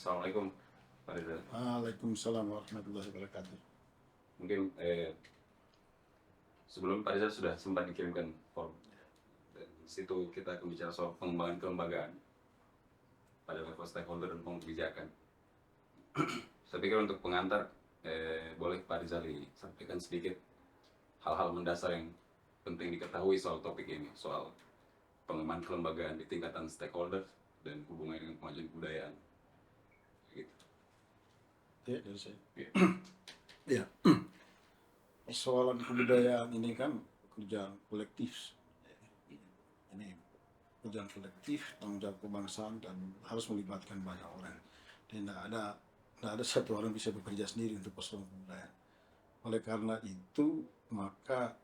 Assalamualaikum, Pak Rizal. Waalaikumsalam warahmatullahi wabarakatuh. Mungkin sebelum Pak Rizal sudah sempat dikirimkan form. Dan situ kita akan bicara soal pengembangan kelembagaan pada level stakeholder dan pemangku kebijakan. Saya pikir untuk pengantar, boleh Pak Rizal sampaikan sedikit hal-hal mendasar yang penting diketahui soal topik ini, soal pengembangan kelembagaan di tingkatan stakeholder dan hubungannya dengan kemajuan kebudayaan. Gitu. Ya, dari saya. Ya. Ya, persoalan kebudayaan ini kan pekerjaan kolektif. Ini pekerjaan kolektif, tanggung jawab kebangsaan dan harus melibatkan banyak orang. Dan tidak ada satu orang bisa bekerja sendiri untuk persoalan kebudayaan. Oleh karena itu, maka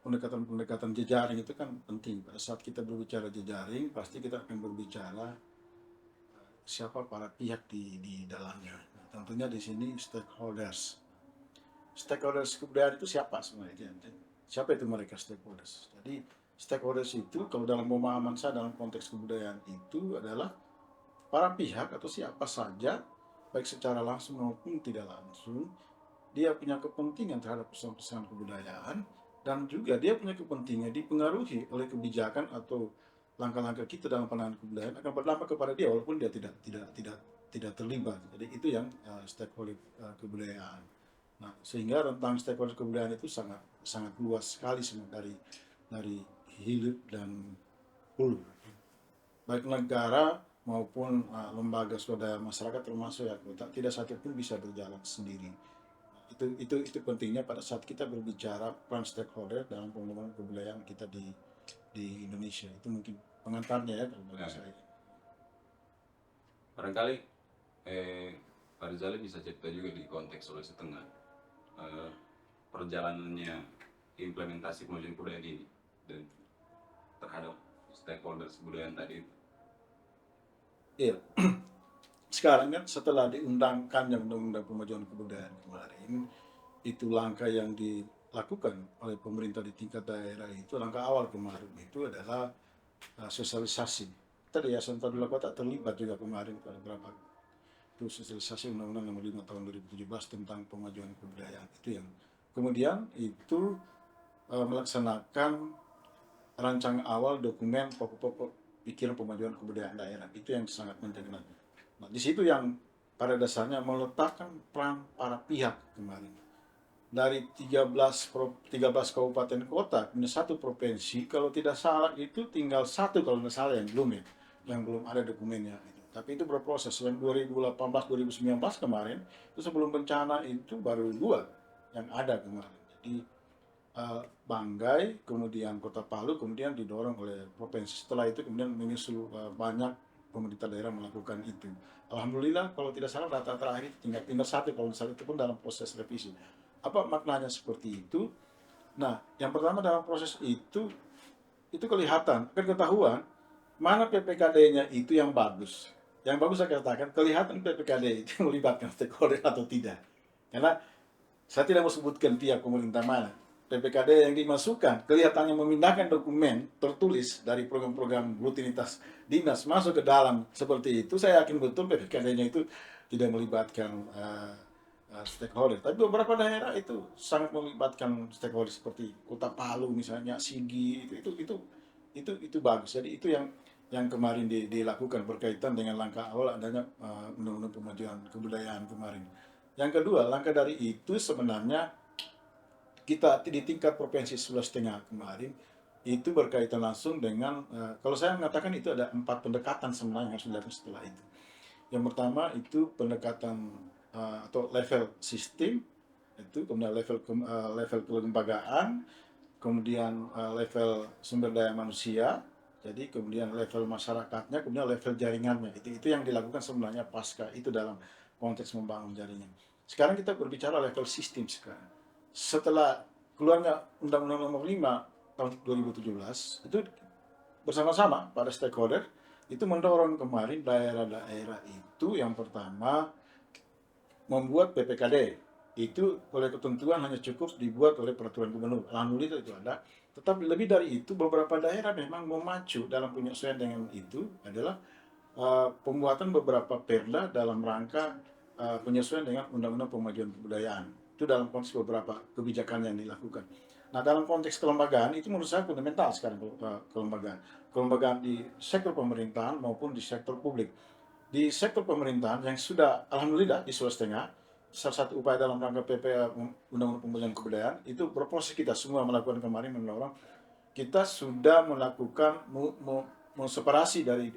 pendekatan jejaring itu kan penting. Pada saat kita berbicara jejaring, pasti kita akan berbicara siapa para pihak di dalamnya. Nah, tentunya di sini stakeholders. Stakeholders kebudayaan itu siapa sebenarnya? Siapa itu mereka stakeholders? Jadi stakeholders itu kalau dalam pemahaman saya dalam konteks kebudayaan itu adalah para pihak atau siapa saja baik secara langsung maupun tidak langsung dia punya kepentingan terhadap persoalan kebudayaan dan juga dia punya kepentingan dipengaruhi oleh kebijakan atau langkah-langkah kita dalam penanganan kebudayaan akan berdampak kepada dia walaupun dia tidak terlibat. Jadi itu yang stakeholder kebudayaan. Nah, sehingga rentang stakeholder kebudayaan itu sangat luas sekali semua dari hilir dan hulu. Baik negara maupun lembaga swadaya masyarakat termasuk ya tidak satu pun bisa berjalan sendiri. Itu pentingnya pada saat kita berbicara peran stakeholder dalam pengembangan kebudayaan kita di Indonesia. Itu mungkin pengantarnya ya kalau bagi saya. Barangkali Pak Rizal bisa cerita juga di konteks Sulawesi Tengah perjalanannya implementasi kemajuan kebudayaan ini dan terhadap stakeholders kebudayaan tadi itu. Iya. Sekarang kan setelah diundangkannya Undang-Undang Pemajuan Kebudayaan kemarin, itu langkah yang dilakukan oleh pemerintah di tingkat daerah itu langkah awal kemarin itu adalah sosialisasi. Tadi Yayasan Tadula Kota terlibat juga kemarin pada beberapa itu sosialisasi Undang-Undang Nomor 5 Tahun 2017 tentang pemajuan kebudayaan itu yang kemudian itu melaksanakan rancangan awal dokumen pokok-pokok pikiran pemajuan kebudayaan daerah itu yang sangat penting. Nah, di situ yang pada dasarnya meletakkan peran para pihak kemarin. Dari 13 kabupaten kota, punya satu provinsi, kalau tidak salah itu tinggal satu kalau tidak salah yang belum ada dokumennya. Tapi itu berproses. Yang 2018-2019 kemarin, itu sebelum bencana itu baru 2 yang ada kemarin. Jadi Banggai, kemudian Kota Palu, kemudian didorong oleh provinsi. Setelah itu kemudian menyusul banyak pemerintah daerah melakukan itu. Alhamdulillah kalau tidak salah data terakhir tinggal satu kalau misalnya itu pun dalam proses revisi. Apa maknanya seperti itu? Nah, yang pertama dalam proses itu kelihatan, kan ketahuan mana PPKD-nya itu yang bagus. Yang bagus saya katakan kelihatan PPKD itu melibatkan stakeholder atau tidak. Karena saya tidak mau sebutkan pihak pemerintah mana. PPKD yang dimasukkan kelihatannya memindahkan dokumen tertulis dari program-program rutinitas dinas masuk ke dalam seperti itu, saya yakin betul PPKD-nya itu tidak melibatkan stakeholder. Tapi beberapa daerah itu sangat melibatkan stakeholder seperti Kota Palu misalnya, Sigi itu bagus. Jadi itu yang kemarin dilakukan berkaitan dengan langkah awal adanya undang-undang pemajuan kebudayaan kemarin. Yang kedua, langkah dari itu sebenarnya kita di tingkat provinsi Sulawesi Tengah kemarin itu berkaitan langsung dengan kalau saya mengatakan itu ada 4 pendekatan sebenarnya yang harus dilakukan setelah itu. Yang pertama itu pendekatan atau level sistem itu, kemudian level kelembagaan, kemudian level sumber daya manusia, jadi kemudian level masyarakatnya, kemudian level jaringannya. Itu yang dilakukan sebenarnya pasca itu dalam konteks membangun jaringan. Sekarang kita berbicara level sistem sekarang. Setelah keluarnya Undang-Undang Nomor 5 tahun 2017 itu bersama-sama pada stakeholder itu mendorong kemarin daerah-daerah itu yang pertama membuat PPKD. Itu oleh ketentuan hanya cukup dibuat oleh peraturan gubernur. Alhamdulillah itu ada. Tetapi lebih dari itu beberapa daerah memang memacu dalam penyesuaian dengan itu adalah pembuatan beberapa perda dalam rangka penyesuaian dengan Undang-Undang Pemajuan Kebudayaan. Itu dalam konteks beberapa kebijakan yang dilakukan. Nah, dalam konteks kelembagaan itu menurut saya fundamental sekarang kelembagaan. Kelembagaan di sektor pemerintahan maupun di sektor publik. Di sektor pemerintahan yang sudah alhamdulillah di Sulawesi Tengah, salah satu upaya dalam rangka PPA Undang-Undang Pemajuan Kebudayaan itu berproses kita semua melakukan kemarin mendorong kita sudah melakukan separasi dari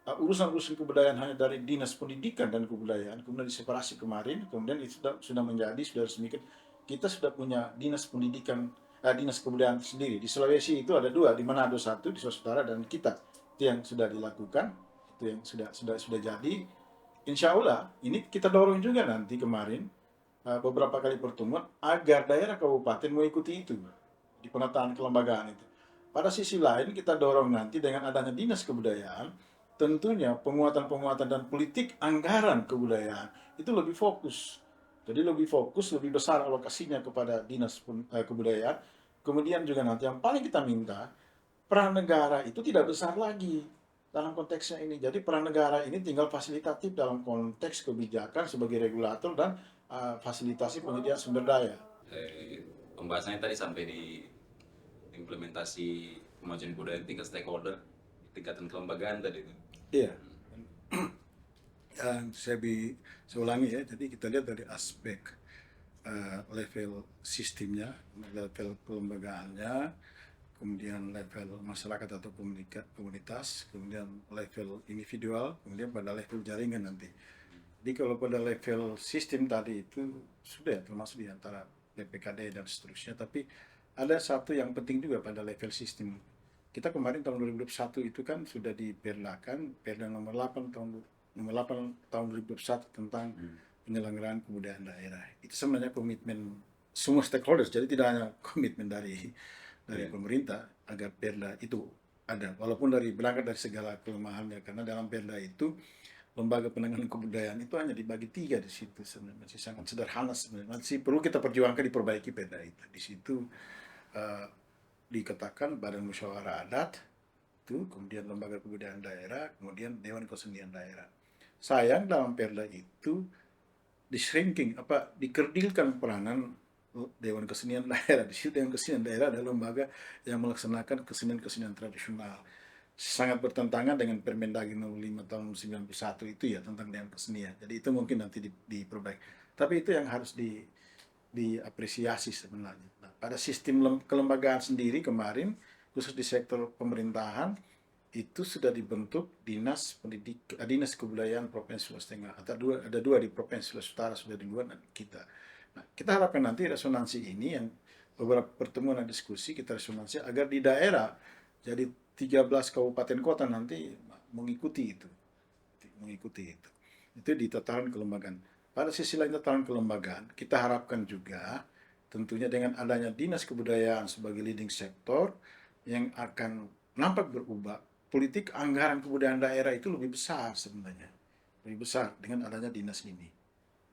urusan-urusan kebudayaan hanya dari Dinas Pendidikan dan Kebudayaan, kemudian diseparasi kemarin, kemudian itu sudah menjadi, sudah resmikan, kita sudah punya Dinas Pendidikan, Dinas Kebudayaan sendiri. Di Sulawesi itu ada dua, di Manado satu, di Sulawesi Utara, dan kita. Itu yang sudah dilakukan, itu yang sudah jadi. Insya Allah, ini kita dorong juga nanti kemarin, beberapa kali pertemuan, agar daerah kabupaten mengikuti itu, di penataan kelembagaan itu. Pada sisi lain kita dorong nanti dengan adanya Dinas Kebudayaan, tentunya penguatan-penguatan dan politik anggaran kebudayaan itu lebih fokus. Jadi lebih fokus, lebih besar alokasinya kepada Dinas Kebudayaan. Kemudian juga nanti yang paling kita minta, peran negara itu tidak besar lagi dalam konteksnya ini. Jadi peran negara ini tinggal fasilitatif dalam konteks kebijakan sebagai regulator dan fasilitasi penyediaan sumber daya. Pembahasannya tadi sampai di implementasi kemajuan budaya tingkat stakeholder, tingkatan kelembagaan tadi itu. Iya. Saya ulangi ya, jadi kita lihat dari aspek level sistemnya, level kelembagaannya, kemudian level masyarakat atau komunitas, kemudian level individual, kemudian pada level jaringan nanti. Jadi kalau pada level sistem tadi itu sudah termasuk di antara PPKD dan seterusnya, tapi ada satu yang penting juga pada level sistem. Kita kemarin tahun 2021 itu kan sudah diperlakan Perda nomor 8 tahun 2021 tentang penyelenggaraan kebudayaan daerah. Itu sebenarnya komitmen semua stakeholders, jadi tidak hanya komitmen dari pemerintah agar Perda itu ada, walaupun berangkat dari segala kelemahannya, karena dalam Perda itu lembaga penanganan kebudayaan itu hanya dibagi 3 di situ, sebenarnya masih sangat sederhana sebenarnya. Masih perlu kita perjuangkan diperbaiki Perda itu. Di situ dikatakan Badan Musyawarah Adat itu, kemudian Lembaga Kebudayaan Daerah, kemudian Dewan Kesenian Daerah. Sayang dalam Perda itu dikerdilkan peranan Dewan Kesenian Daerah. Di situ Dewan Kesenian Daerah adalah lembaga yang melaksanakan kesenian-kesenian tradisional. Sangat bertentangan dengan Permendagri nomor 5 tahun 91 itu ya, tentang Dewan Kesenian. Jadi itu mungkin nanti diperbaiki. Tapi itu yang harus diapresiasi sebenarnya. Nah, pada sistem kelembagaan sendiri kemarin, khusus di sektor pemerintahan, itu sudah dibentuk Dinas Kebudayaan Provinsi Sulawesi Tengah. Ada dua di Provinsi Sulawesi Utara, sudah di luar, dan kita. Nah, kita harapkan nanti resonansi ini, yang beberapa pertemuan dan diskusi kita resonansi, agar di daerah, jadi 13 kabupaten kota nanti mengikuti itu. Itu di tataran kelembagaan. Pada sisi lain tataran kelembagaan, kita harapkan juga tentunya dengan adanya Dinas Kebudayaan sebagai leading sektor yang akan nampak berubah, politik anggaran kebudayaan daerah itu lebih besar sebenarnya. Lebih besar dengan adanya dinas ini.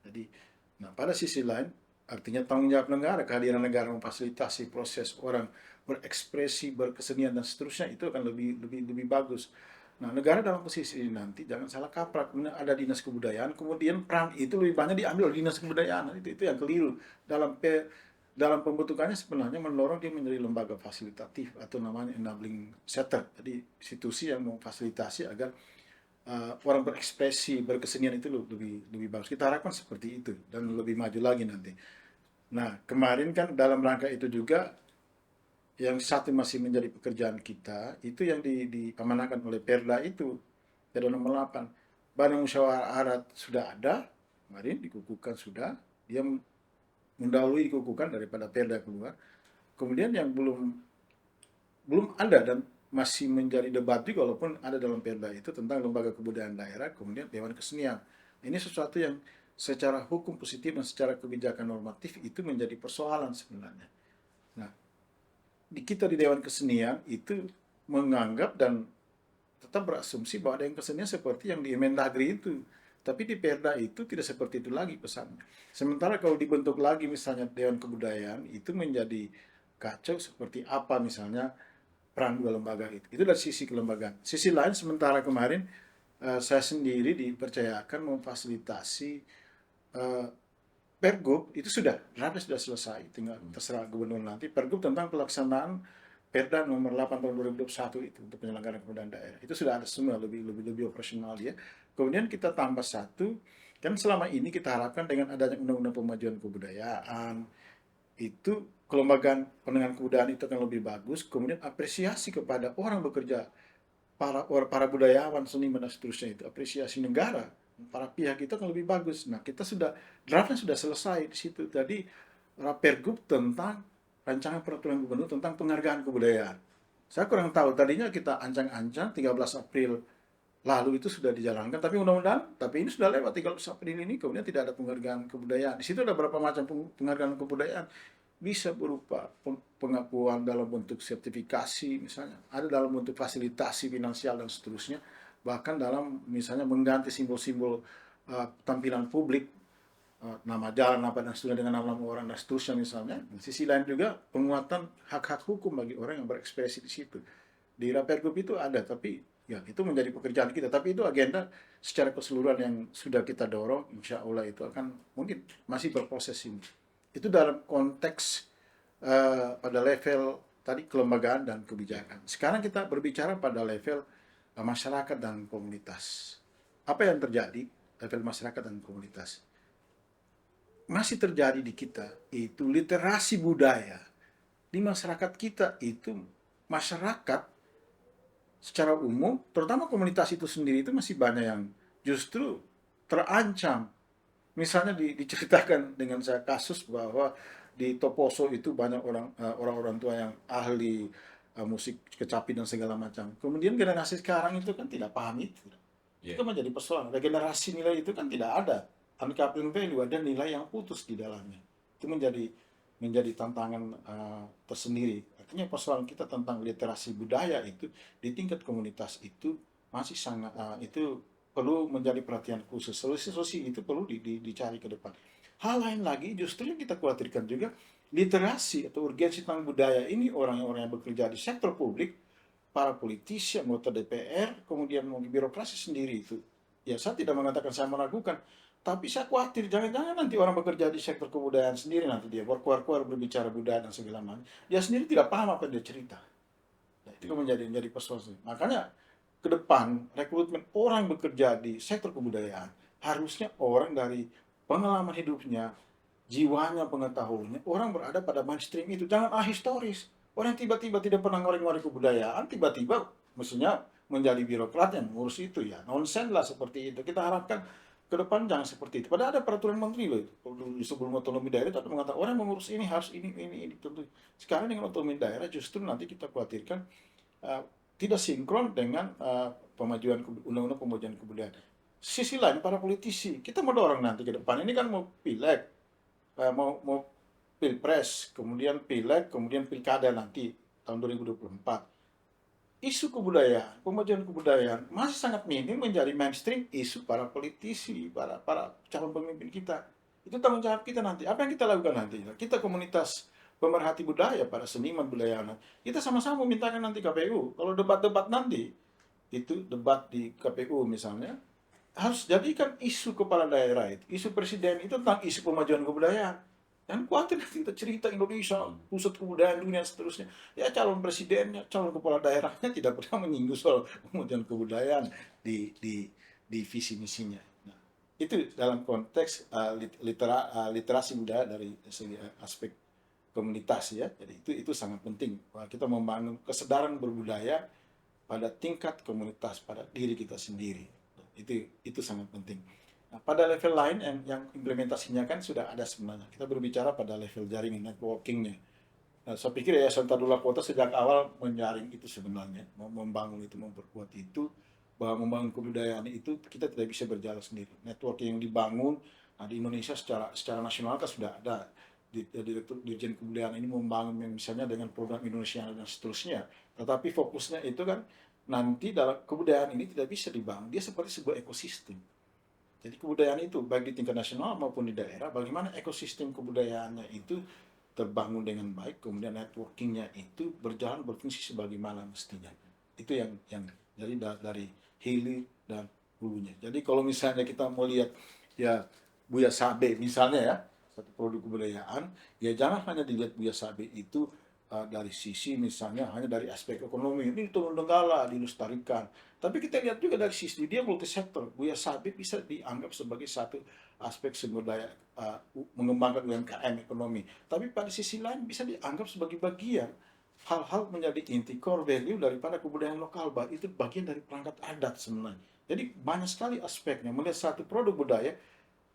Jadi, nah pada sisi lain, artinya tanggung jawab negara, kehadiran negara memfasilitasi proses orang berekspresi, berkesenian dan seterusnya, itu akan lebih bagus. Nah, negara dalam posisi ini nanti jangan salah kaprah, kemudian ada dinas kebudayaan, kemudian peran itu lebih banyak diambil oleh dinas kebudayaan. Itu yang keliru dalam pembentukannya. Sebenarnya mendorong dia menjadi lembaga fasilitatif atau namanya enabling center, jadi institusi yang memfasilitasi agar orang berekspresi, berkesenian itu lebih bagus. Kita harapkan seperti itu dan lebih maju lagi nanti. Nah, kemarin kan dalam rangka itu juga yang satu masih menjadi pekerjaan kita, itu yang diamanahkan oleh Perda itu, Perda nomor 8. Badan Musyawarah Adat sudah ada, kemarin dikukuhkan sudah, dia mendahului dikukuhkan daripada Perda keluar. Kemudian yang belum ada dan masih menjadi debat juga, walaupun ada dalam Perda itu, tentang Lembaga Kebudayaan Daerah, kemudian Dewan Kesenian. Ini sesuatu yang secara hukum positif dan secara kebijakan normatif itu menjadi persoalan sebenarnya. Nah, kita di Dewan Kesenian itu menganggap dan tetap berasumsi bahwa Dewan Kesenian seperti yang di Mendagri itu. Tapi di Perda itu tidak seperti itu lagi pesannya. Sementara kalau dibentuk lagi misalnya Dewan Kebudayaan, itu menjadi kacau seperti apa misalnya peran dua lembaga itu. Itu dari sisi kelembagaan. Sisi lain, sementara kemarin saya sendiri dipercayakan memfasilitasi eh, Pergub itu draftnya sudah selesai, tinggal terserah gubernur nanti. Pergub tentang pelaksanaan Perda nomor 8 tahun 2021 itu untuk penyelenggaraan kebudayaan daerah. Itu sudah ada semua, lebih operasional dia. Kemudian kita tambah satu, kan selama ini kita harapkan dengan adanya undang-undang pemajuan kebudayaan, itu kelembagaan pendengar kebudayaan itu akan lebih bagus. Kemudian apresiasi kepada orang bekerja, para budayawan, seniman dan seterusnya itu, apresiasi negara, para pihak itu akan lebih bagus. Nah, draftnya sudah selesai di situ. Jadi Pergub tentang rancangan peraturan gubernur tentang penghargaan kebudayaan. Saya kurang tahu, tadinya kita ancang-ancang 13 April lalu itu sudah dijalankan, tapi ini sudah lewat 13 April ini, kemudian tidak ada penghargaan kebudayaan. Di situ ada berapa macam penghargaan kebudayaan, bisa berupa pengakuan dalam bentuk sertifikasi misalnya, ada dalam bentuk fasilitasi finansial dan seterusnya, bahkan dalam misalnya mengganti simbol-simbol tampilan publik, nama jalan apa dan seterusnya dengan nama-nama orang dan seterusnya misalnya. Di sisi lain juga penguatan hak-hak hukum bagi orang yang berekspresi di situ. Di Pergub itu ada, tapi ya itu menjadi pekerjaan kita. Tapi itu agenda secara keseluruhan yang sudah kita dorong, insya Allah itu akan mungkin masih berproses ini. Itu dalam konteks pada level tadi kelembagaan dan kebijakan. Sekarang kita berbicara pada level masyarakat dan komunitas. Apa yang terjadi level masyarakat dan komunitas? Masih terjadi di kita itu literasi budaya di masyarakat kita itu, masyarakat secara umum, terutama komunitas itu sendiri itu masih banyak yang justru terancam. Misalnya diceritakan dengan saya kasus bahwa di Toposo itu banyak orang-orang tua yang ahli musik kecapi dan segala macam. Kemudian generasi sekarang itu kan tidak paham itu. Yeah. Itu menjadi persoalan. Regenerasi nilai itu kan tidak ada. Uncoupling value, ada nilai yang putus di dalamnya. Itu menjadi tantangan tersendiri. Artinya persoalan kita tentang literasi budaya itu di tingkat komunitas itu masih sangat itu perlu menjadi perhatian khusus. Solusi itu perlu dicari ke depan. Hal lain lagi justru yang kita khawatirkan juga, literasi atau urgensi tentang budaya ini, orang-orang yang bekerja di sektor publik, para politisi, anggota DPR, kemudian birokrasi sendiri itu. Ya, saya tidak mengatakan saya meragukan, tapi saya khawatir jangan-jangan nanti orang bekerja di sektor kebudayaan sendiri, nanti dia berkuar-kuar berbicara budaya dan segala macam, dia sendiri tidak paham apa yang dia cerita. Nah, itu menjadi persoalan. Makanya ke depan rekrutmen orang bekerja di sektor kebudayaan harusnya orang dari pengalaman hidupnya, jiwanya, pengetahuannya, orang berada pada mainstream itu. Jangan historis. Orang tiba-tiba tidak pernah ngorek-ngorek kebudayaan, tiba-tiba mestinya menjadi birokrat yang mengurus itu, ya. Nonsen lah seperti itu. Kita harapkan ke depan jangan seperti itu. Padahal ada peraturan menteri loh itu. Sebelum otonomi daerah itu ada mengatakan orang mengurus ini harus ini tentu. Sekarang dengan otonomi daerah justru nanti kita khawatirkan tidak sinkron dengan pemajuan undang-undang pemajuan kebudayaan. Sisi lain para politisi, kita mau dorong nanti ke depan ini kan mau pileg, mau pilpres, kemudian pileg, kemudian pilkada nanti tahun 2024. Isu kebudayaan, pemajuan kebudayaan masih sangat minim menjadi mainstream isu para politisi, para calon pemimpin kita. Itu tanggung jawab kita nanti. Apa yang kita lakukan nanti? Kita komunitas pemerhati budaya, para seniman budayawan, kita sama-sama memintakan nanti KPU, kalau debat-debat nanti, itu debat di KPU misalnya, harus jadikan isu kepala daerah itu, isu presiden itu tentang isu pemajuan kebudayaan. Dan khawatir nanti kita cerita Indonesia, pusat kebudayaan dunia seterusnya. Ya calon presidennya, calon kepala daerahnya tidak pernah menyinggung soal pemajuan kebudayaan di visi misinya. Nah, itu dalam konteks literasi budaya dari segi aspek komunitas, ya. Jadi itu sangat penting. Bahwa kita membangun kesadaran berbudaya pada tingkat komunitas, pada diri kita sendiri. Itu sangat penting. Nah, pada level lain yang implementasinya kan sudah ada sebenarnya. Kita berbicara pada level jaringan networkingnya. Nah, saya pikir Yayasan Tadulako Kota sejak awal menjaring itu sebenarnya, membangun itu, memperkuat itu, bahwa membangun kebudayaan itu kita tidak bisa berjalan sendiri. Networking yang dibangun di Indonesia secara nasional kan sudah ada. Direktur Dirjen Kebudayaan ini membangun misalnya dengan program Indonesia dan seterusnya. Tetapi fokusnya itu kan nanti dalam kebudayaan ini tidak bisa dibangun. Dia seperti sebuah ekosistem. Jadi kebudayaan itu baik di tingkat nasional maupun di daerah, bagaimana ekosistem kebudayaannya itu terbangun dengan baik, kemudian networkingnya itu berfungsi sebagaimana mestinya. Itu yang jadi dari hilir dan hulunya. Jadi kalau misalnya kita mau lihat ya Buya Sabe misalnya ya, satu produk kebudayaan, ya jangan hanya dilihat Buya Sabe itu dari sisi misalnya hanya dari aspek ekonomi, ini turun tenggala, dilestarikan. Tapi kita lihat juga dari sisi dia multisektor. Buya Sabe bisa dianggap sebagai satu aspek sumber daya mengembangkan UMKM ekonomi. Tapi pada sisi lain bisa dianggap sebagai bagian hal-hal menjadi inti core value daripada kebudayaan lokal, itu bagian dari perangkat adat sebenarnya. Jadi banyak sekali aspeknya. Melihat satu produk budaya,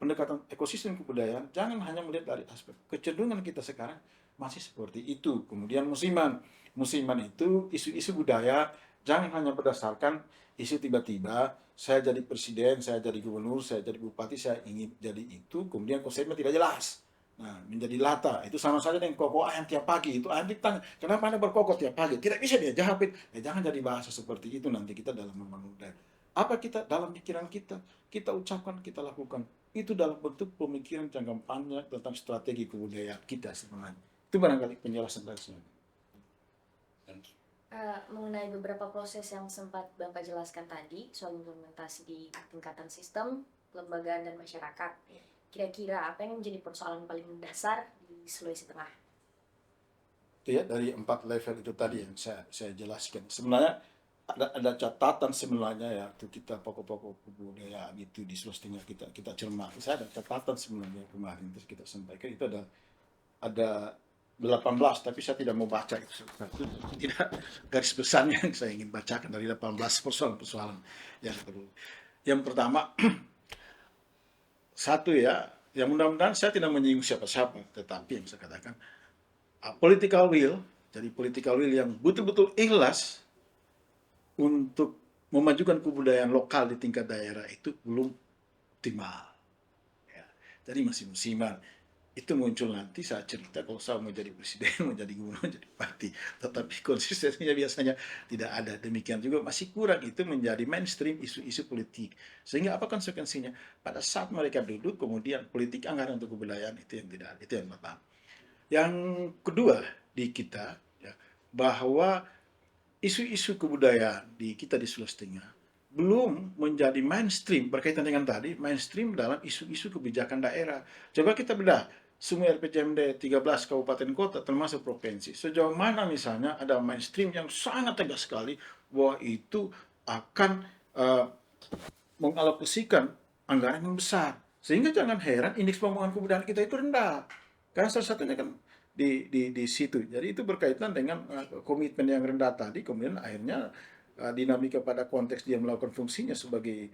pendekatan ekosistem kebudayaan, jangan hanya melihat dari aspek kecenderungan kita sekarang masih seperti itu. Kemudian musiman, musiman itu isu-isu budaya, jangan hanya berdasarkan isu tiba-tiba saya jadi presiden, saya jadi gubernur, saya jadi bupati, saya ingin jadi itu, kemudian konsepnya tidak jelas. Nah, menjadi lata, itu sama saja dengan kokok ayam tiap pagi. Itu ayam ditanya, kenapa Anda berkokok tiap pagi? Tidak bisa dia jawab. Jangan jadi bahasa seperti itu nanti kita dalam membangun budaya. Apa kita dalam pikiran kita ucapkan, kita lakukan. Itu dalam bentuk pemikiran jangka panjang tentang strategi kebudayaan kita sebenarnya. Itu barangkali penjelasan dari saya. Mengenai beberapa proses yang sempat Bapak jelaskan tadi soal implementasi di tingkatan sistem, kelembagaan, dan masyarakat, kira-kira apa yang menjadi persoalan paling mendasar di Sulawesi Tengah? Itu ya, dari 4 level itu tadi yang saya jelaskan. Sebenarnya ada catatan sebenarnya ya, itu kita pokok-pokok kebudayaan itu di Sulawesi Tengah kita cermati. Saya ada catatan sebenarnya kemarin terus kita sampaikan, itu ada 18, tapi saya tidak mau baca itu. Tidak garis besarnya yang saya ingin bacakan dari 18 persoalan-persoalan yang perlu. Yang pertama, satu ya, yang mudah-mudahan saya tidak menyinggung siapa-siapa, tetapi yang saya katakan, political will, jadi political will yang betul-betul ikhlas untuk memajukan kebudayaan lokal di tingkat daerah itu belum optimal. Ya, jadi masih musiman. Itu muncul nanti saat cerita kalau saya mau jadi presiden, mau jadi gubernur, mau jadi bupati. Tetapi konsistensinya biasanya tidak ada. Demikian juga masih kurang itu menjadi mainstream isu-isu politik. Sehingga apa konsekuensinya? Pada saat mereka duduk, kemudian politik anggaran untuk kebudayaan itu yang tidak ada. Itu yang pertama. Yang kedua di kita, ya, bahwa isu-isu kebudayaan di kita di Sulawesi Tengah belum menjadi mainstream berkaitan dengan tadi, mainstream dalam isu-isu kebijakan daerah. Coba kita bedah semua RPJMD 13 kabupaten kota termasuk provinsi. Sejauh mana misalnya ada mainstream yang sangat tegas sekali bahwa itu akan mengalokasikan anggaran yang besar. Sehingga jangan heran indeks pembangunan kebudayaan kita itu rendah. Karena salah satunya kan di situ. Jadi itu berkaitan dengan komitmen yang rendah tadi, kemudian akhirnya dinamika pada konteks dia melakukan fungsinya sebagai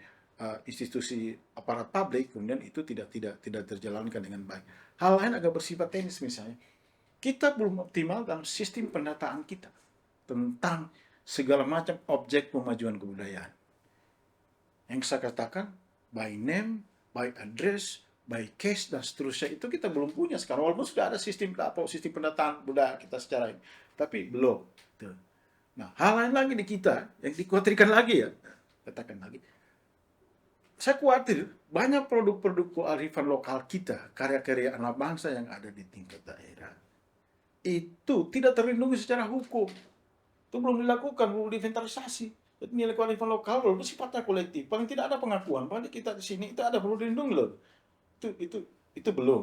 institusi aparat publik, kemudian itu tidak terjalankan dengan baik. Hal lain agak bersifat teknis misalnya. Kita belum optimal dalam sistem pendataan kita tentang segala macam objek pemajuan kebudayaan. Yang saya katakan by name, by address, by case, dan seterusnya itu kita belum punya sekarang. Walaupun sudah ada sistem pendataan budaya kita secara ini, tapi belum. Nah, hal lain lagi di kita yang dikhawatirkan lagi ya, katakan lagi. Saya khawatir banyak produk-produk kearifan lokal kita, karya-karya anak bangsa yang ada di tingkat daerah, itu tidak terlindungi secara hukum. Itu belum dilakukan, belum diinventarisasi. Jadi nilai kearifan lokal belum sifatnya kolektif. Paling tidak ada pengakuan, paling kita di sini itu ada perlu dilindungi loh. Itu belum.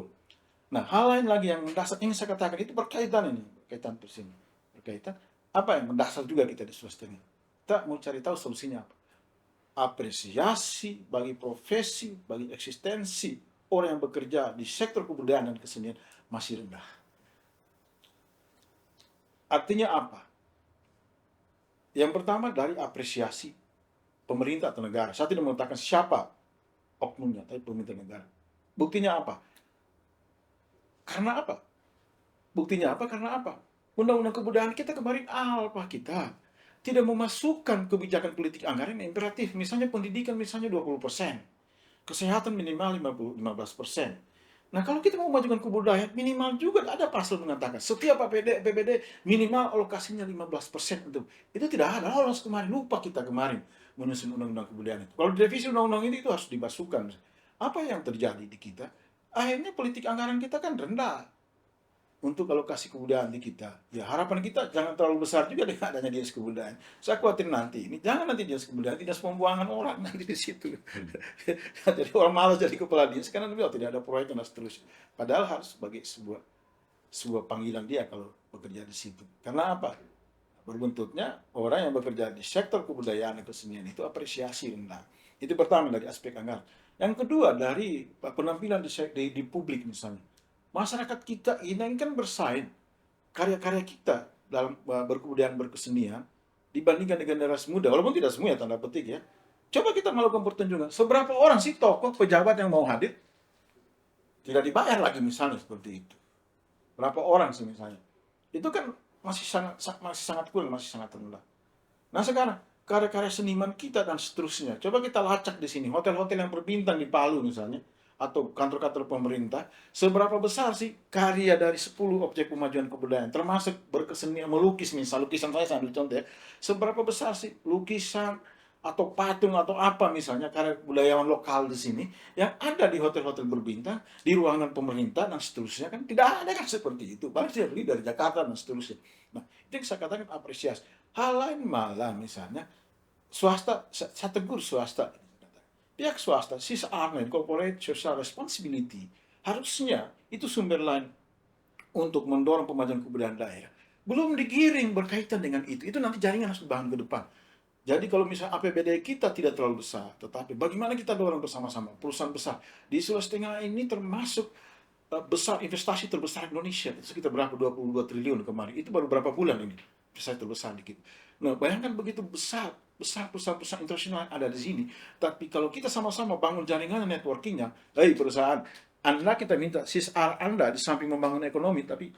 Nah, hal lain lagi yang mendasar ingin saya katakan itu berkaitan ini, berkaitan bersini. Berkaitan apa yang mendasar juga kita di Sulawesi Tengah. Kita mau cari tahu solusinya apa. Apresiasi bagi profesi, bagi eksistensi orang yang bekerja di sektor kebudayaan dan kesenian masih rendah. Artinya apa? Yang pertama dari apresiasi pemerintah atau negara. Saya tidak mengatakan siapa oknumnya, tapi pemerintah negara. Buktinya apa? Karena apa? Buktinya apa? Karena apa? Undang-undang kebudayaan kita kemarin apa kita? Tidak memasukkan kebijakan politik anggaran yang imperatif. Misalnya pendidikan misalnya 20%. Kesehatan minimal 15%. Nah, kalau kita mau memajukan kebudayaan, minimal juga ada pasal mengatakan setiap APBD minimal alokasinya 15% untuk. Itu tidak ada. Lolos kemarin, lupa kita kemarin menyusun undang-undang kebudayaan itu. Kalau direvisi undang-undang ini itu harus dimasukkan. Apa yang terjadi di kita? Akhirnya politik anggaran kita kan rendah. untuk alokasi kebudayaan di kita. Ya harapan kita jangan terlalu besar juga dengan adanya dinas kebudayaan. Saya khawatir nanti ini jangan nanti dinas kebudayaan, dinas pembuangan orang nanti di situ. Jadi orang malas jadi kepala dinas karena dia tidak ada proyek dan seterusnya. Padahal harus sebagai sebuah panggilan dia kalau bekerja di situ. Karena apa? Berbuntutnya orang yang bekerja di sektor kebudayaan dan kesenian itu apresiasi rendah. Itu pertama dari aspek anggaran. Yang kedua dari penampilan di publik misalnya. Masyarakat kita ini kan bersaing karya-karya kita dalam berkebudayaan berkesenian dibandingkan dengan generasi muda, walaupun tidak semua ya tanda petik ya. Coba kita melakukan pertunjukan. Seberapa orang sih tokoh pejabat yang mau hadir? Tidak dibayar lagi misalnya seperti itu. Berapa orang sih misalnya? Itu kan masih sangat kurang, masih sangat rendah. Nah sekarang karya-karya seniman kita dan seterusnya. Coba kita lacak di sini, hotel-hotel yang berbintang di Palu misalnya, atau kantor-kantor pemerintah, seberapa besar sih karya dari 10 objek pemajuan kebudayaan, termasuk berkesenian, melukis misalnya, lukisan saya ambil contoh ya, seberapa besar sih lukisan atau patung atau apa misalnya karya budayawan lokal di sini yang ada di hotel-hotel berbintang, di ruangan pemerintah dan seterusnya, kan tidak ada kan seperti itu. Paling saya beli dari Jakarta dan seterusnya. Nah, itu yang saya katakan apresiasi. Hal lain malah misalnya swasta, saya tegur swasta. Pihak swasta, CSR, Corporate Social Responsibility, harusnya itu sumber lain untuk mendorong pemajuan kebudayaan daerah. Belum digiring berkaitan dengan itu nanti jaringan harus dibangun ke depan. Jadi kalau misalnya APBD kita tidak terlalu besar, tetapi bagaimana kita dorong bersama-sama, perusahaan besar. Di Sulawesi Tengah ini termasuk besar investasi terbesar Indonesia, itu sekitar berapa, 22 triliun kemarin, itu baru berapa bulan ini, investasi terbesar dikit. Nah bayangkan begitu besar perusahaan-perusahaan internasional ada di sini. Tapi kalau kita sama-sama bangun jaringan networkingnya, perusahaan, Anda kita minta CSR Anda di samping membangun ekonomi, tapi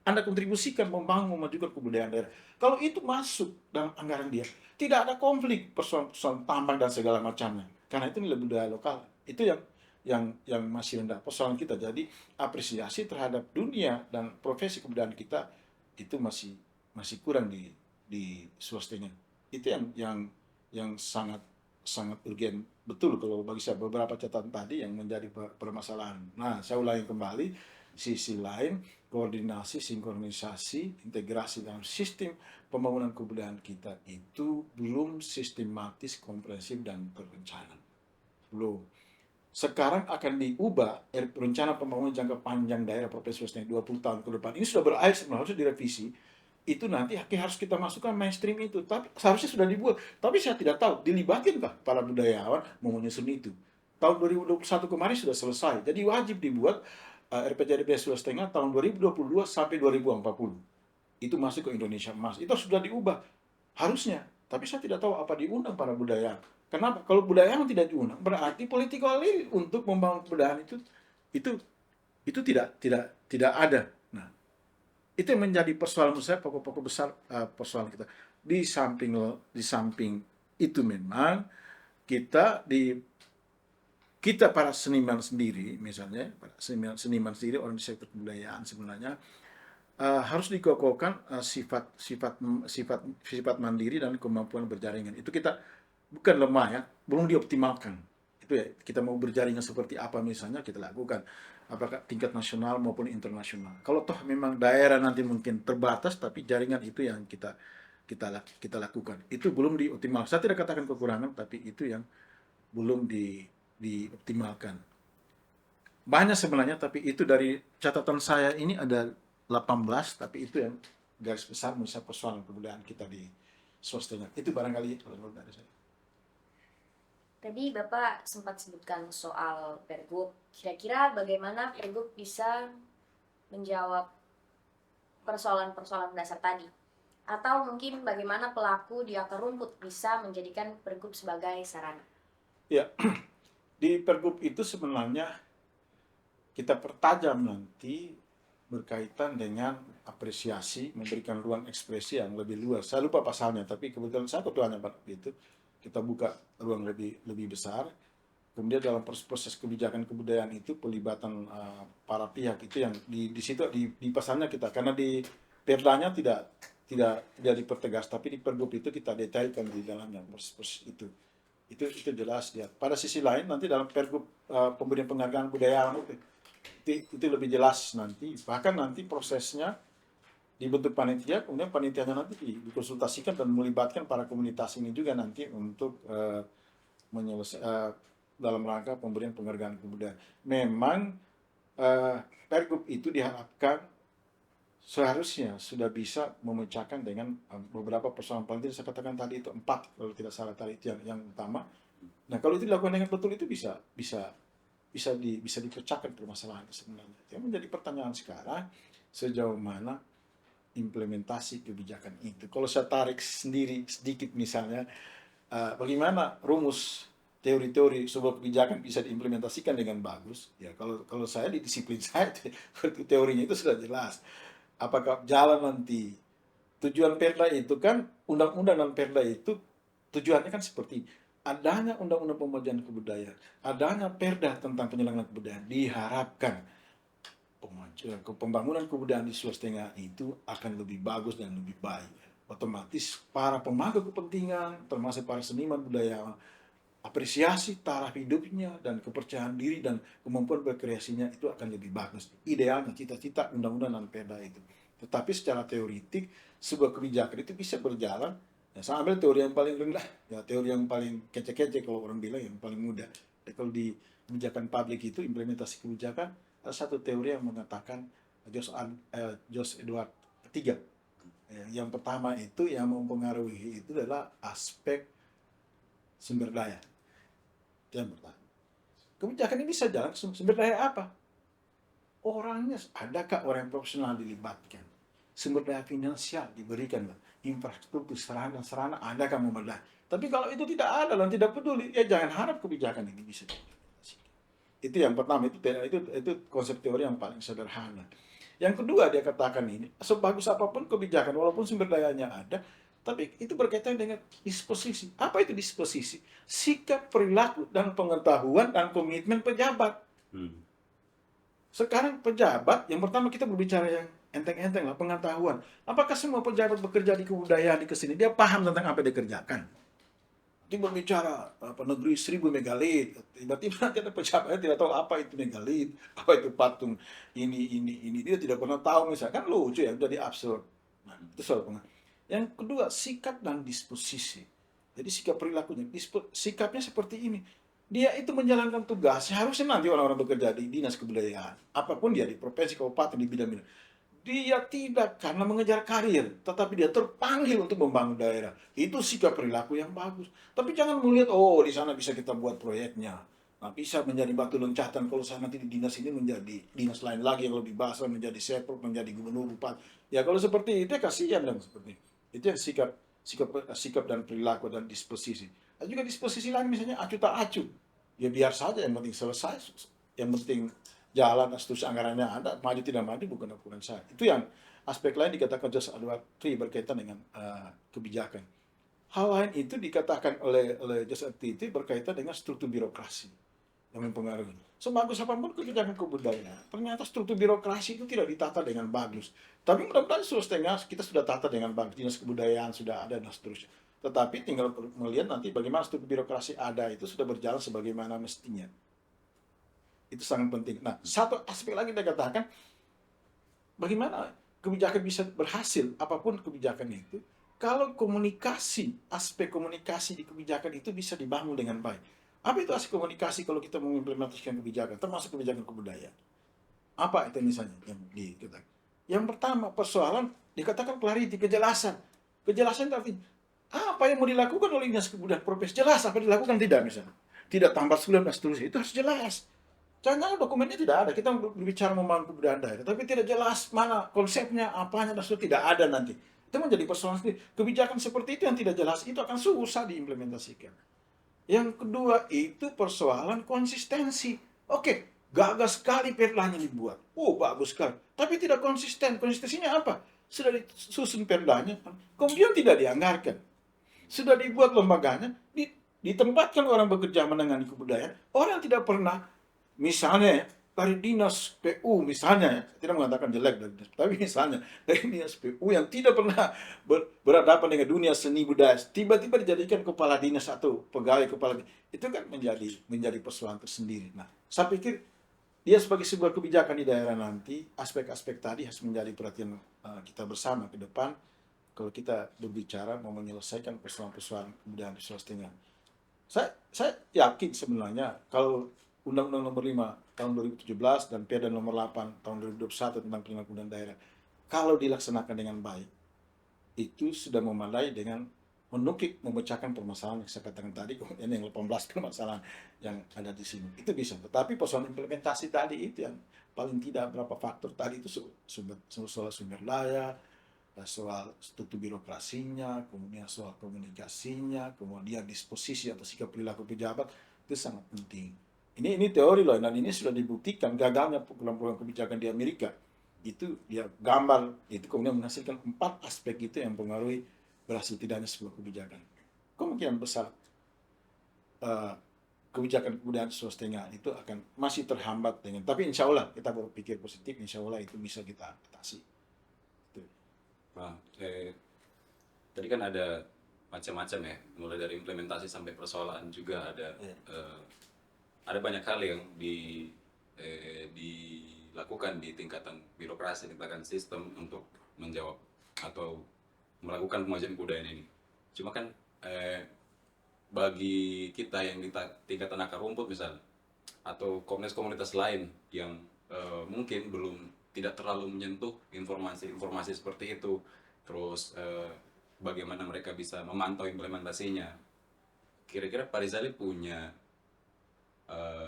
Anda kontribusikan membangun memajukan kebudayaan daerah. Kalau itu masuk dalam anggaran dia, tidak ada konflik persoalan tambang dan segala macamnya. Karena itu nilai budaya lokal. Itu yang masih rendah persoalan kita. Jadi apresiasi terhadap dunia dan profesi kebudayaan kita itu masih kurang di Sulawesi. Itu yang sangat urgen betul kalau bagi saya, beberapa catatan tadi yang menjadi permasalahan. Nah, saya ulangi kembali, sisi lain koordinasi, sinkronisasi, integrasi dalam sistem pembangunan kebudayaan kita itu belum sistematis, komprehensif dan terencana. Belum. Sekarang akan diubah rencana pembangunan jangka panjang daerah Provinsi Sulawesi 20 tahun ke depan. Ini sudah berakhir, sebenarnya harus direvisi. Itu nanti harus kita masukkan mainstream itu, tapi seharusnya sudah dibuat. Tapi saya tidak tahu dilibatin para budayawan mau menyusun itu. Tahun 2021 kemarin sudah selesai, jadi wajib dibuat RPJMD Sulawesi Tengah tahun 2022 sampai 2040. Itu masuk ke Indonesia Emas. Itu sudah diubah harusnya, tapi saya tidak tahu apa diundang para budayawan. Kenapa? Kalau budayawan tidak diundang, berarti political will untuk membangun kebudayaan itu tidak ada. Itu yang menjadi persoalan saya, pokok-pokok besar persoalan kita. Di samping itu memang kita para seniman sendiri, misalnya para seniman sendiri, orang di sektor kebudayaan sebenarnya harus dikokohkan sifat mandiri dan kemampuan berjaringan. Itu kita bukan lemah ya, belum dioptimalkan. Itu ya, kita mau berjaringan seperti apa misalnya kita lakukan. Apakah tingkat nasional maupun internasional. Kalau toh memang daerah nanti mungkin terbatas, tapi jaringan itu yang kita lakukan. Itu belum dioptimal. Saya tidak katakan kekurangan, tapi itu yang belum dioptimalkan. Banyak sebenarnya, tapi itu dari catatan saya ini ada 18, tapi itu yang garis besar misalnya persoalan kebudayaan kita di Sulawesi Tengah. Itu barangkali kalau dari saya. Tadi Bapak sempat sebutkan soal Pergub. Kira-kira bagaimana Pergub bisa menjawab persoalan-persoalan dasar tadi? Atau mungkin bagaimana pelaku di akar rumput bisa menjadikan Pergub sebagai sarana? Ya, di Pergub itu sebenarnya kita pertajam nanti berkaitan dengan apresiasi, memberikan ruang ekspresi yang lebih luas. Saya lupa pasalnya, tapi kebetulan saya ketuanya Pak itu. Kita buka ruang lebih besar. Kemudian dalam proses kebijakan kebudayaan itu pelibatan para pihak itu yang di situ di pasalnya kita, karena di Perdanya tidak dipertegas, tapi di Pergub itu kita detailkan di dalamnya proses itu jelas dia. Pada sisi lain nanti dalam Pergub pemberian penghargaan budaya itu Itu lebih jelas nanti. Bahkan nanti prosesnya dibentuk panitia, kemudian panitianya nanti dikonsultasikan dan melibatkan para komunitas ini juga nanti untuk dalam rangka pemberian penghargaan kebudayaan. Memang Pergub itu diharapkan seharusnya sudah bisa memecahkan dengan beberapa persoalan paling tidak saya katakan tadi itu 4 kalau tidak salah tadi itu yang utama. Nah kalau itu dilakukan dengan betul itu bisa dipecahkan permasalahan itu sebenarnya. Yang menjadi pertanyaan sekarang sejauh mana implementasi kebijakan itu. Kalau saya tarik sendiri sedikit misalnya, bagaimana rumus teori-teori sebuah kebijakan bisa diimplementasikan dengan bagus? Ya kalau saya di disiplin saya teorinya itu sudah jelas. Apakah jalan nanti tujuan Perda itu kan undang-undang dan Perda itu tujuannya kan seperti adanya undang-undang pemajuan kebudayaan, adanya Perda tentang penyelenggaraan kebudayaan diharapkan pembangunan kebudayaan di Sulawesi Tengah itu akan lebih bagus dan lebih baik. Otomatis para pemangku kepentingan, termasuk para seniman budaya, apresiasi taraf hidupnya dan kepercayaan diri dan kemampuan berkreasinya itu akan lebih bagus. Idealnya cita-cita undang-undang dan Perda itu. Tetapi secara teoritik sebuah kebijakan itu bisa berjalan. Ya, saya ambil teori yang paling rendah, ya teori yang paling kece-kece kalau orang bilang yang paling mudah. Jadi kalau di kebijakan publik itu implementasi kebijakan ada satu teori yang mengatakan George Edward III. Yang pertama itu yang mempengaruhi itu adalah aspek sumber daya. Itu yang pertama. Kebijakan ini bisa jalan sumber daya apa? Orangnya, adakah orang yang profesional dilibatkan? Sumber daya finansial diberikan, infrastruktur, sarana, adakah memadai? Tapi kalau itu tidak ada dan tidak peduli, ya jangan harap kebijakan ini bisa diimplementasikan. Itu yang pertama, itu konsep teori yang paling sederhana. Yang kedua dia katakan ini, sebagus apapun kebijakan, walaupun sumber dayanya ada, tapi itu berkaitan dengan disposisi. Apa itu disposisi? Sikap, perilaku, dan pengetahuan dan komitmen pejabat. Sekarang pejabat, yang pertama kita berbicara yang enteng-enteng lah, pengetahuan. Apakah semua pejabat bekerja di kebudayaan di kesini, dia paham tentang apa yang dikerjakan? Dia berbicara negeri 1000 megalit, tiba-tiba nanti ada pejabatnya tidak tahu apa itu megalit, apa itu patung ini. Dia tidak pernah tahu misalnya. Kan lucu ya, jadi absurd. Nah, itu soal pengetahuan. Yang kedua, sikap dan disposisi. Jadi sikap perilakunya, sikapnya seperti ini. Dia itu menjalankan tugas, seharusnya nanti orang-orang bekerja di dinas kebudayaan, apapun dia, di provinsi, kabupaten, di bidang-bidang. Dia tidak karena mengejar karir, tetapi dia terpanggil untuk membangun daerah. Itu sikap perilaku yang bagus. Tapi jangan melihat, oh di sana bisa kita buat proyeknya. Nah, bisa menjadi batu loncatan kalau saya nanti di dinas ini menjadi dinas lain lagi yang lebih basah, menjadi sepro, menjadi gubernur, bupati. Ya kalau seperti itu, kasihan dong seperti itu. Itu yang sikap dan perilaku dan disposisi. Ada juga disposisi lain misalnya acu tak acu. Ya biar saja, yang penting selesai, yang penting jalan, seterusnya anggarannya ada, maju tidak maju bukan ukuran saya. Itu yang aspek lain dikatakan George Edward III berkaitan dengan kebijakan. Hal lain itu dikatakan oleh George Edward III berkaitan dengan struktur birokrasi yang mempengaruhi. Sebagus apapun kebijakan kebudayaan, ternyata struktur birokrasi itu tidak ditata dengan bagus. Tapi mudah-mudahan Sulawesi Tengah kita sudah tata dengan bagus, dinas kebudayaan sudah ada dan seterusnya. Tetapi tinggal melihat nanti bagaimana struktur birokrasi ada itu sudah berjalan sebagaimana mestinya. Itu sangat penting. Nah, satu aspek lagi saya katakan, bagaimana kebijakan bisa berhasil, apapun kebijakan itu, kalau komunikasi, aspek komunikasi di kebijakan itu bisa dibangun dengan baik. Apa itu aspek komunikasi kalau kita mengimplementasikan kebijakan, termasuk kebijakan kebudayaan? Apa itu misalnya yang dikatakan? Yang pertama, persoalan dikatakan clarity, kejelasan. Kejelasan artinya, apa yang mau dilakukan oleh dinas kebudayaan provinsi, jelas apa dilakukan tidak misalnya. Tidak tambah 19 seterusnya, itu harus jelas. Jangan dokumennya tidak ada, kita berbicara membangun kebudayaan daerah, tapi tidak jelas mana konsepnya, apanya, dan sudah tidak ada nanti. Itu menjadi persoalan sendiri. Kebijakan seperti itu yang tidak jelas, itu akan susah diimplementasikan. Yang kedua itu persoalan konsistensi. Oke, gagah sekali perdanya dibuat. Oh, bagus sekali. Tapi tidak konsisten. Konsistensinya apa? Sudah disusun perdanya, kemudian tidak dianggarkan. Sudah dibuat lembaganya, ditempatkan orang bekerja menangani kebudayaan. Orang tidak pernah, misalnya dari dinas PU misalnya, tidak mengatakan jelek, tapi misalnya dari dinas PU yang tidak pernah berhadapan dengan dunia seni budaya, tiba-tiba dijadikan kepala dinas atau pegawai kepala dinas, itu kan menjadi persoalan tersendiri. Nah, saya pikir dia sebagai sebuah kebijakan di daerah nanti, aspek-aspek tadi harus menjadi perhatian kita bersama ke depan kalau kita berbicara mau menyelesaikan persoalan-persoalan kebudayaan di Sulawesi Tengah. Saya yakin sebenarnya kalau Undang-Undang Nomor 5 tahun 2017 dan Perda Nomor 8 tahun 2021 tentang pengelolaan kebudayaan daerah, kalau dilaksanakan dengan baik, itu sudah memadai dengan menukik, memecahkan permasalahan yang saya katakan tadi, kemudian yang 18 permasalahan yang ada di sini. Itu bisa. Tetapi persoalan implementasi tadi itu yang paling tidak berapa faktor tadi itu soal sumber daya, soal struktur birokrasinya, kemudian soal komunikasinya, kemudian disposisi atau sikap perilaku pejabat, itu sangat penting. Ini teori loh, dan ini sudah dibuktikan gagalnya program-program kebijakan di Amerika. Itu dia gambar, itu kemudian menghasilkan 4 aspek itu yang mempengaruhi berhasil tidaknya sebuah kebijakan. Kemungkinan besar kebijakan kebudayaan Sulawesi Tengah itu akan masih terhambat dengan, tapi insya Allah kita berpikir positif, insya Allah itu bisa kita atasi. Nah, tadi kan ada macam-macam ya, mulai dari implementasi sampai persoalan juga ada. Ada banyak hal yang dilakukan di tingkatan birokrasi, tingkatan sistem untuk menjawab atau melakukan pemajuan kebudayaan ini. Cuma kan bagi kita yang di tingkatan akar rumput misalnya, atau komunitas-komunitas lain yang mungkin belum tidak terlalu menyentuh informasi-informasi seperti itu, terus bagaimana mereka bisa memantau implementasinya. Kira-kira Pak Rizali punya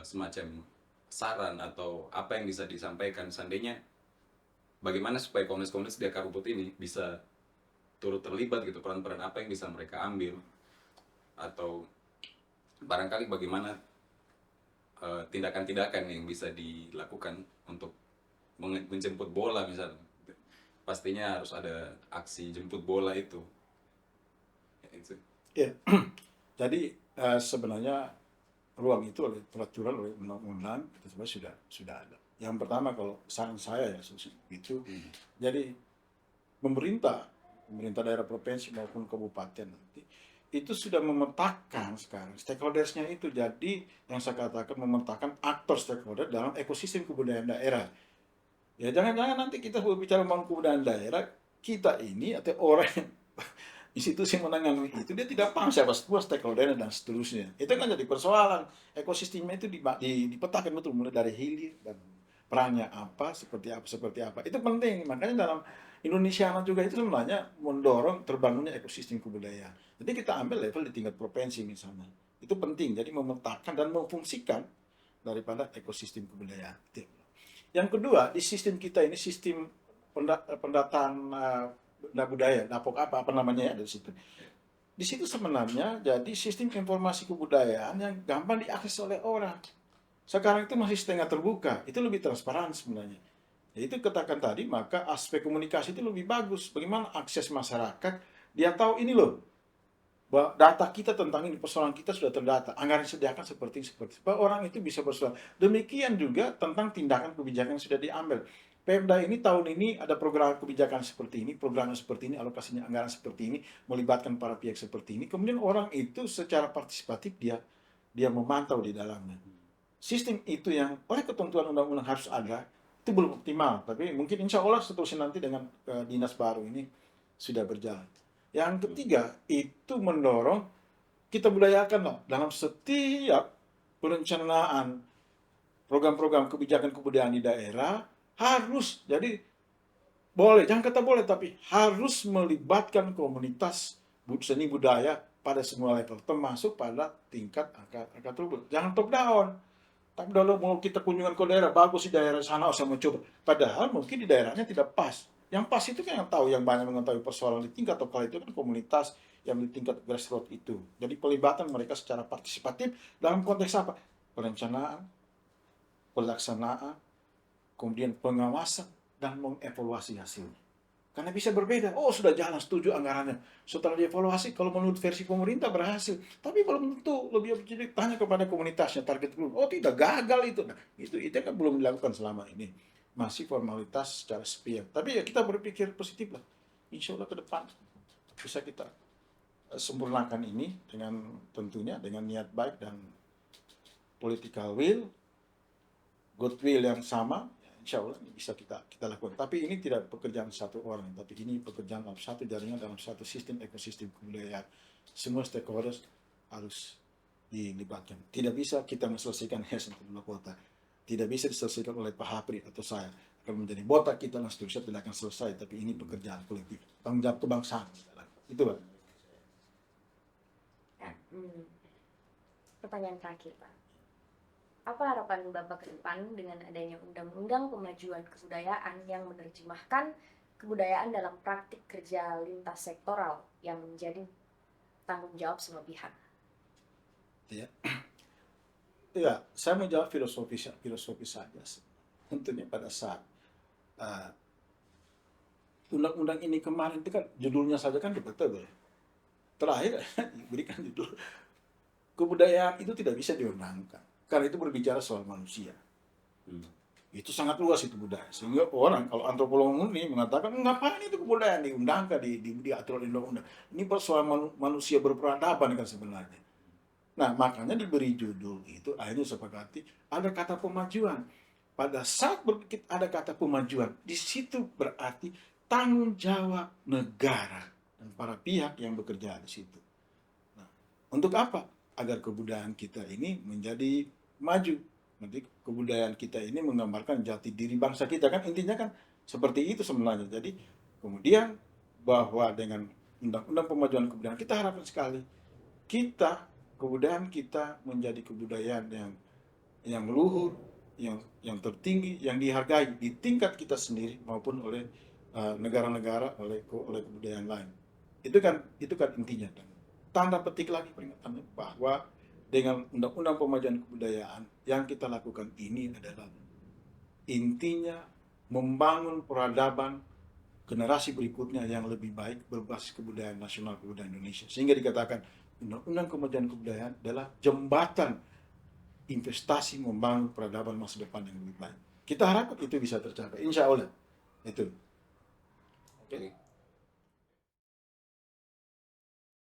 semacam saran atau apa yang bisa disampaikan seandainya bagaimana supaya komunitas-komunitas di akar rumput ini bisa turut terlibat gitu, peran-peran apa yang bisa mereka ambil, atau barangkali bagaimana tindakan-tindakan yang bisa dilakukan untuk menjemput bola misalnya. Pastinya harus ada aksi jemput bola itu. Ya, jadi sebenarnya ruang itu oleh peraturan, oleh undang-undang itu sebenarnya sudah ada. Yang pertama kalau saran saya ya itu, jadi pemerintah daerah provinsi maupun kabupaten nanti itu sudah memetakan sekarang stakeholdersnya itu. Jadi yang saya katakan memetakan aktor stakeholder dalam ekosistem kebudayaan daerah. Ya jangan-jangan nanti kita berbicara membangun kebudayaan daerah, kita ini atau orang institusi menangani itu dia tidak paham siapa stakeholder dan seterusnya. Itu kan jadi persoalan. Ekosistemnya itu dipetakan betul mulai dari hilir dan perannya apa, seperti apa. Itu penting. Makanya dalam Indonesia juga itu sebenarnya mendorong terbangunnya ekosistem kebudayaan. Jadi kita ambil level di tingkat provinsi misalnya. Itu penting. Jadi memetakan dan memfungsikan daripada ekosistem kebudayaan. Yang kedua, di sistem kita ini sistem pendataan budaya, dapok apa namanya ya dari situ. Di situ sebenarnya jadi sistem informasi kebudayaan yang gampang diakses oleh orang. Sekarang itu masih setengah terbuka, itu lebih transparan sebenarnya. Ya, itu katakan tadi, maka aspek komunikasi itu lebih bagus. Bagaimana akses masyarakat, dia tahu ini loh, bahwa data kita tentang ini, persoalan kita sudah terdata, anggaran disediakan seperti supaya orang itu bisa bersuara. Demikian juga tentang tindakan kebijakan yang sudah diambil. Pemda ini tahun ini ada program kebijakan seperti ini, programnya seperti ini, alokasinya anggaran seperti ini, melibatkan para pihak seperti ini. Kemudian orang itu secara partisipatif dia memantau di dalamnya. Sistem itu yang oleh ketentuan undang-undang harus ada, itu belum optimal. Tapi mungkin insya Allah seterusnya nanti dengan dinas baru ini sudah berjalan. Yang ketiga, itu mendorong kita budayakan dalam setiap perencanaan program-program kebijakan kebudayaan di daerah harus, jadi boleh, jangan kata boleh, tapi harus melibatkan komunitas seni budaya pada semua level, termasuk pada tingkat akar rumput. Jangan top down. Tapi kalau mau kita kunjungan ke daerah, bagus di daerah sana, usah mencoba. Padahal mungkin di daerahnya tidak pas. Yang pas itu kan yang tahu, yang banyak mengetahui persoalan di tingkat lokal itu kan komunitas yang di tingkat grassroots itu. Jadi pelibatan mereka secara partisipatif dalam konteks apa? Perencanaan, pelaksanaan, kemudian pengawasan, dan mengevaluasi hasilnya. Karena bisa berbeda. Oh, sudah jalan, setuju anggarannya. Setelah dievaluasi, kalau menurut versi pemerintah berhasil. Tapi belum tentu, lebih objektif tanya kepada komunitasnya, target group. Oh, tidak, gagal itu. Nah, itu kan belum dilakukan selama ini. Masih formalitas secara sepihak. Tapi ya kita berpikir positif lah. Insya Allah ke depan bisa kita sempurnakan ini dengan tentunya dengan niat baik dan political will, goodwill yang sama, insya Allah bisa kita lakukan. Tapi ini tidak pekerjaan satu orang, tapi ini pekerjaan dalam satu jaringan, dalam satu sistem ekosistem kebudayaan. Semua stakeholders harus dilibatkan. Tidak bisa kita menyelesaikan hanya untuk dua kota. Tidak bisa diselesaikan oleh Pak Hapri atau saya. Akan menjadi botak kita dan seterusnya tidak akan selesai. Tapi ini pekerjaan kolektif, tanggung jawab kebangsaan. Itu Pak. Ya, pertanyaan terakhir Pak. Apa harapan Bapak ke depan dengan adanya Undang-Undang Pemajuan Kebudayaan yang menerjemahkan kebudayaan dalam praktik kerja lintas sektoral yang menjadi tanggung jawab semua pihak? Ya, saya menjawab filosofi saja. Tentunya pada saat undang-undang ini kemarin itu kan judulnya saja kan debatable. Terakhir diberikan judul kebudayaan itu tidak bisa diundangkan. Karena itu berbicara soal manusia. Itu sangat luas itu budaya. Sehingga orang, kalau antropolog murni mengatakan, ngapain itu kebudayaan diundangkan, diatur oleh undang-undang. Ini soal manusia berperadaban kan sebenarnya. Nah, makanya diberi judul itu, akhirnya sepakati, ada kata pemajuan. Pada saat ada kata pemajuan, di situ berarti tanggung jawab negara dan para pihak yang bekerja di situ. Nah, untuk apa? Agar kebudayaan kita ini menjadi maju. Nanti kebudayaan kita ini menggambarkan jati diri bangsa kita kan, intinya kan seperti itu sebenarnya. Jadi kemudian bahwa dengan undang-undang pemajuan kebudayaan kita harapkan sekali kebudayaan kita menjadi kebudayaan yang luhur, yang tertinggi, yang dihargai di tingkat kita sendiri maupun oleh negara-negara, oleh kebudayaan lain. Itu kan intinya. Tanda petik lagi peringatannya bahwa dengan undang-undang pemajuan kebudayaan yang kita lakukan ini adalah intinya membangun peradaban generasi berikutnya yang lebih baik berbasis kebudayaan nasional, kebudayaan Indonesia. Sehingga dikatakan undang-undang pemajuan kebudayaan adalah jembatan investasi membangun peradaban masa depan yang lebih baik. Kita harapkan itu bisa tercapai, insya Allah. Itu. Oke.